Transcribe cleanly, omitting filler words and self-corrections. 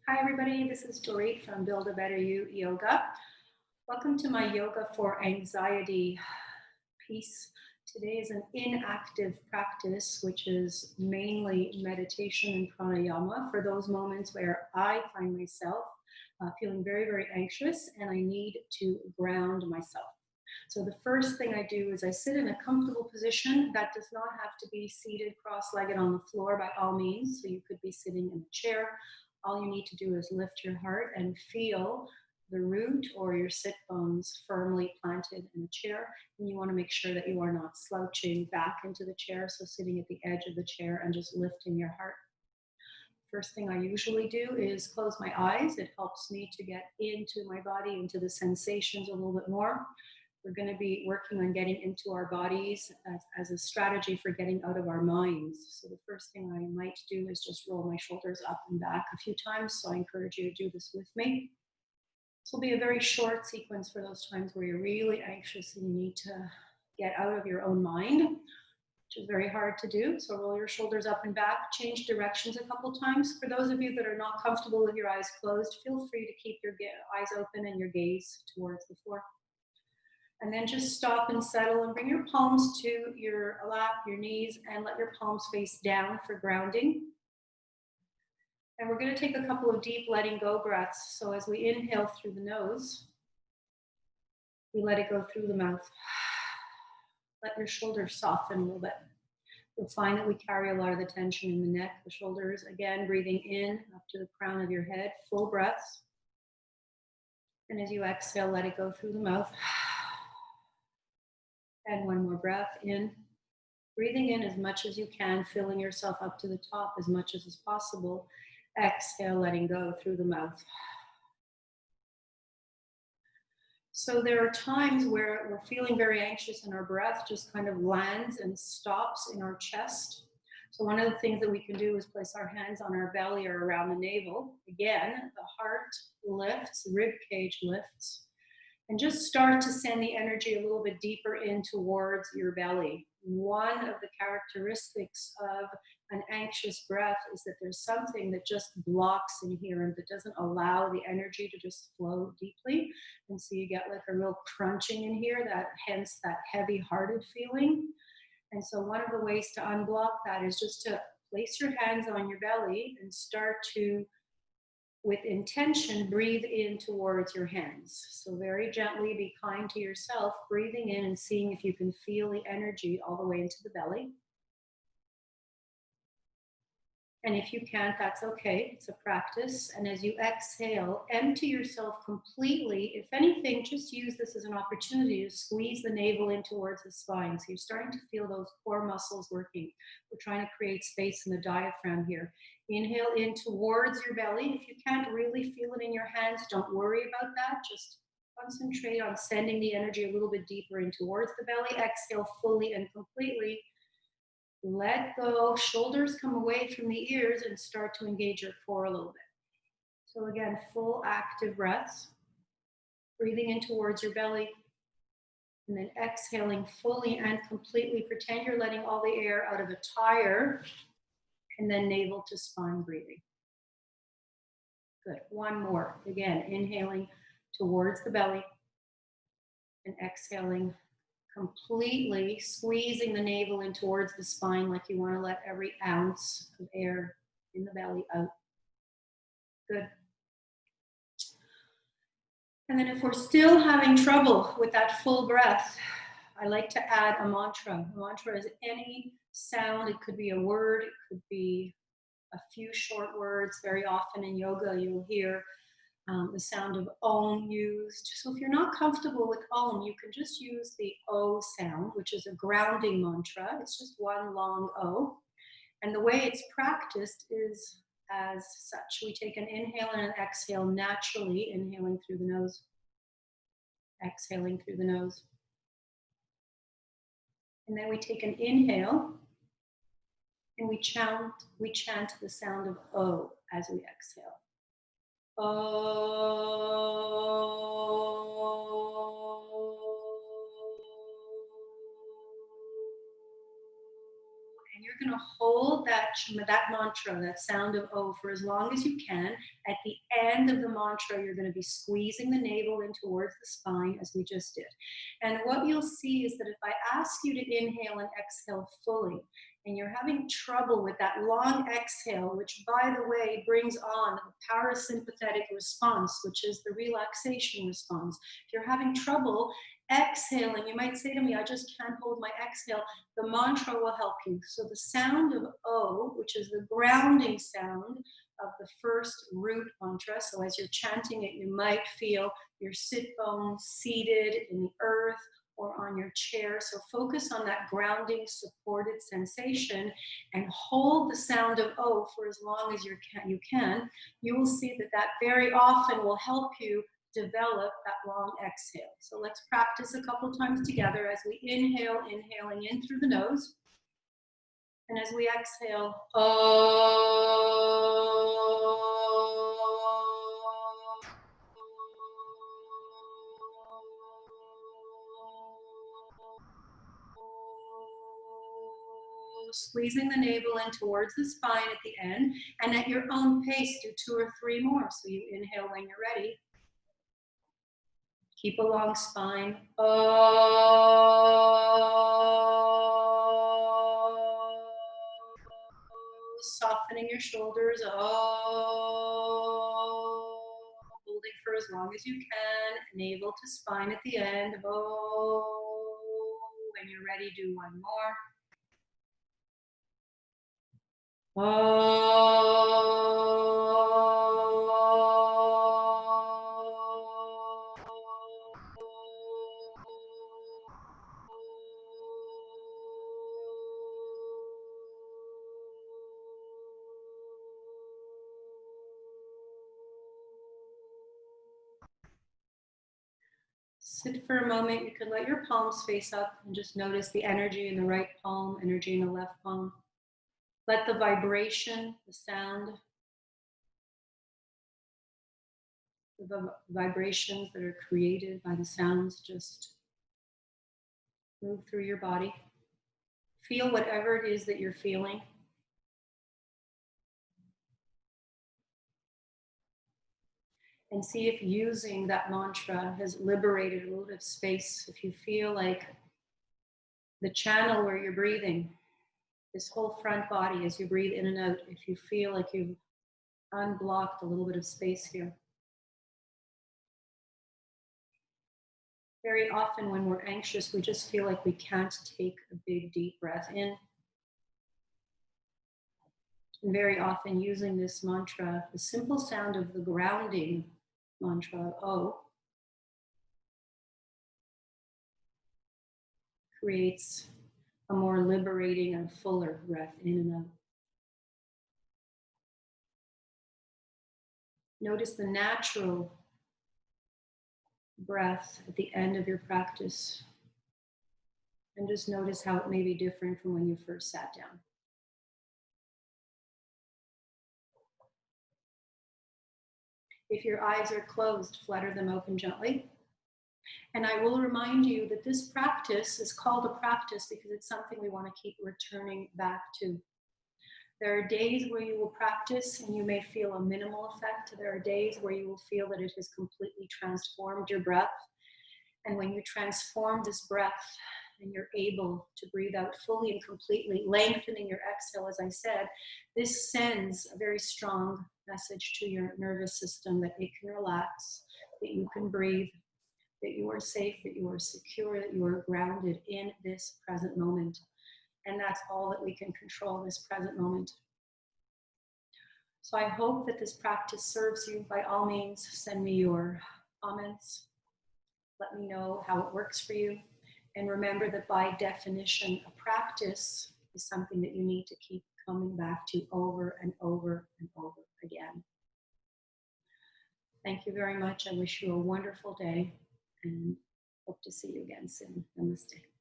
Hi everybody, this is Dorit from Build a Better You Yoga. Welcome to my Yoga for Anxiety piece. Today is an inactive practice, which is mainly meditation and pranayama for those moments where I find myself feeling very, very anxious and I need to ground myself. So the first thing I do is I sit in a comfortable position. That does not have to be seated cross-legged on the floor by all means. So you could be sitting in a chair. All you need to do is lift your heart and feel the root or your sit bones firmly planted in a chair. And you want to make sure that you are not slouching back into the chair. So sitting at the edge of the chair and just lifting your heart. First thing I usually do is close my eyes. It helps me to get into my body, into the sensations a little bit more. We're going to be working on getting into our bodies as a strategy for getting out of our minds. So the first thing I might do is just roll my shoulders up and back a few times. So I encourage you to do this with me. This will be a very short sequence for those times where you're really anxious and you need to get out of your own mind, which is very hard to do. So roll your shoulders up and back, change directions a couple times. For those of you that are not comfortable with your eyes closed, feel free to keep your eyes open and your gaze towards the floor. And then just stop and settle and bring your palms to your lap, your knees, and let your palms face down for grounding. And we're going to take a couple of deep letting go breaths. So as we inhale through the nose, we let it go through the mouth. Let your shoulders soften a little bit. You'll find that we carry a lot of the tension in the neck, the shoulders. Again, breathing in up to the crown of your head, full breaths. And as you exhale, let it go through the mouth. And one more breath in. Breathing in as much as you can, filling yourself up to the top as much as is possible. Exhale, letting go through the mouth. So there are times where we're feeling very anxious and our breath just kind of lands and stops in our chest. So one of the things that we can do is place our hands on our belly or around the navel. Again, the heart lifts, rib cage lifts. And just start to send the energy a little bit deeper in towards your belly. One of the characteristics of an anxious breath is that there's something that just blocks in here and that doesn't allow the energy to just flow deeply. And so you get like a real crunching in here, hence that heavy-hearted feeling. And so one of the ways to unblock that is just to place your hands on your belly and start to, with intention, breathe in towards your hands. So very gently, be kind to yourself, breathing in and seeing if you can feel the energy all the way into the belly. And if you can't, that's okay. It's a practice. And as you exhale, empty yourself completely. If anything, just use this as an opportunity to squeeze the navel in towards the spine. So you're starting to feel those core muscles working. We're trying to create space in the diaphragm here. Inhale in towards your belly. If you can't really feel it in your hands, don't worry about that. Just concentrate on sending the energy a little bit deeper in towards the belly. Exhale fully and completely. Let go, shoulders come away from the ears and start to engage your core a little bit. So again, full active breaths, breathing in towards your belly, and then exhaling fully and completely. Pretend you're letting all the air out of a tire, and then navel to spine breathing. Good, one more. Again, inhaling towards the belly, and exhaling completely, squeezing the navel in towards the spine like you want to let every ounce of air in the belly out. Good. And then if we're still having trouble with that full breath, I like to add a mantra. A mantra is any sound. It could be a word. It could be a few short words. Very often in yoga, you'll hear the sound of Om used. So if you're not comfortable with Om, you can just use the O sound, which is a grounding mantra. It's just one long O. And the way it's practiced is as such. We take an inhale and an exhale naturally, inhaling through the nose, exhaling through the nose. And then we take an inhale and we chant the sound of O as we exhale. And you're going to hold that mantra, that sound of O, for as long as you can. At the end of the mantra, you're going to be squeezing the navel in towards the spine, as we just did. And what you'll see is that if I ask you to inhale and exhale fully, and you're having trouble with that long exhale, which, by the way, brings on the parasympathetic response, which is the relaxation response. If you're having trouble exhaling, you might say to me, I just can't hold my exhale. The mantra will help you. So the sound of O, which is the grounding sound of the first root mantra. So as you're chanting it, you might feel your sit bones seated in the earth or on your chair. So focus on that grounding, supported sensation and hold the sound of O for as long as you can. You will see that that very often will help you develop that long exhale. So let's practice a couple times together as we inhale, inhaling in through the nose. And as we exhale, squeezing the navel in towards the spine at the end, and at your own pace, do 2 or 3 more. So you inhale when you're ready. Keep a long spine. Softening your shoulders. Holding for as long as you can. Navel to spine at the end. When you're ready, do 1 more. Sit for a moment. You can let your palms face up and just notice the energy in the right palm, energy in the left palm. Let the vibration, the sound, the vibrations that are created by the sounds just move through your body. Feel whatever it is that you're feeling. And see if using that mantra has liberated a little bit of space. If you feel like the channel where you're breathing, this whole front body as you breathe in and out, if you feel like you've unblocked a little bit of space here. Very often when we're anxious, we just feel like we can't take a big, deep breath in. And very often using this mantra, the simple sound of the grounding mantra, O, creates a more liberating and fuller breath in and out. Notice the natural breath at the end of your practice. And just notice how it may be different from when you first sat down. If your eyes are closed, flutter them open gently. And I will remind you that this practice is called a practice because it's something we want to keep returning back to. There are days where you will practice and you may feel a minimal effect. There are days where you will feel that it has completely transformed your breath. And when you transform this breath and you're able to breathe out fully and completely, lengthening your exhale, as I said, this sends a very strong message to your nervous system that it can relax, that you can breathe, that you are safe, that you are secure, that you are grounded in this present moment. And that's all that we can control, this present moment. So I hope that this practice serves you. By all means, send me your comments. Let me know how it works for you. And remember that by definition, a practice is something that you need to keep coming back to over and over and over again. Thank you very much. I wish you a wonderful day and hope to see you again soon. Namaste.